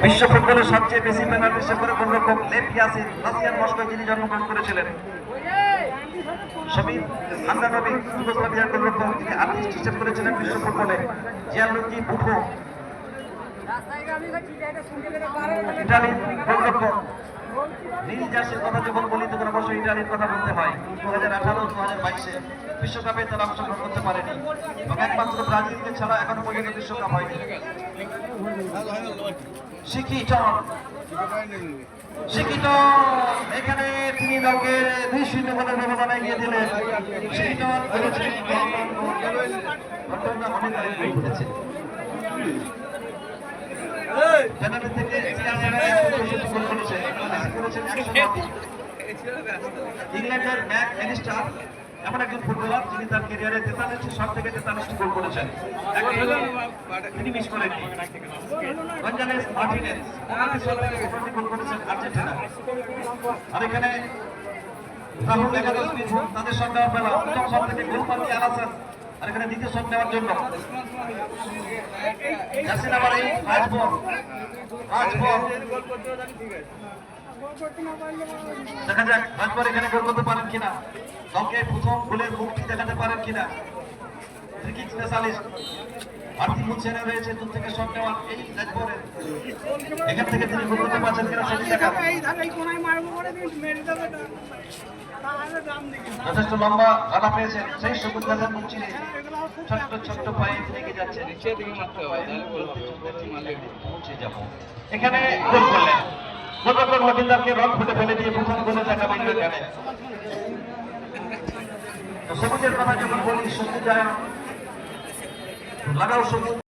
বিশ্ব ফুটবলের সবচেয়ে বেশি পেনাল্টি সেভ করে গোলরক্ষক লেভ ইয়াসিন রাশিয়ান মস্কোয় যিনি জন্মগ্রহণ করেছিলেন। শমিত আন্দানোভিক যুগোস্লাভিয়ার গোলরক্ষক যিনি 38টি সেভ করেছিলেন বিশ্ব ফুটবলে। জিয়ানলুকি বুফো ইটালির গোলরক্ষক। নীল জার্সির কথা যখন বলি তখন অবশ্যই ইটালির কথা বলতে হয়। 2018-2022 বিশ্বকাপে তারা অংশগ্রহণ করতে পারেনি এবং একমাত্র ব্রাজিলকে ছাড়া এখনো পর্যন্ত বিশ্বকাপ হয়নি। এখানে তিনি দলকে 2-0 গোলের ব্যবধানে এগিয়ে দিলেন। ইংল্যান্ডের ম্যাক অ্যালিস্টার এমন একজন ফুটবলার যিনি তার ক্যারিয়ারে 43টি শট থেকে 43টি গোল করেছেন, তিনি মিস করেননি। গঞ্জালেস মার্টিনেজ 15টি শট থেকে 15টি গোল করেছেন আর্জেন্টিনা। আর এখানে রাহুল একাদশ মিঠুন তাদের শট নেওয়ার বেলা প্রথম শট থেকে গোল পাচ্ছি আলাসান, আর এখানে দ্বিতীয় শট নেওয়ার জন্য জার্সি নাম্বার 8 রাজবর দেখা যাক রাজবর এখানে গোল করতে পারেন কিনা, দলকে প্রথম গোলের মুক্তি দেখাতে পারেন কিনা। ফ্রিকিক স্পেশালিস্ট আর্থিক মুচ্ছেনে রয়েছে দূর থেকে শট নেওয়ার এই রাজবরের, এখান থেকে তিনি গোল করতে পারছেন কিনা সেটি দেখা। যথেষ্ট লম্বা রানা পেয়েছেন সেই সবুজ গাছের মুখ চিনে ছোট্ট ছোট্ট পায়ে লেগে যাচ্ছে। এখানে গোল করলেন গোলরক্ষক লকিন্দারকে রং ফুটে ফেলে দিয়ে প্রথম গোলে দেখা মিলল এখানে। সবুজের কথা যখন বলি সবুজ লাগাও সবুজ।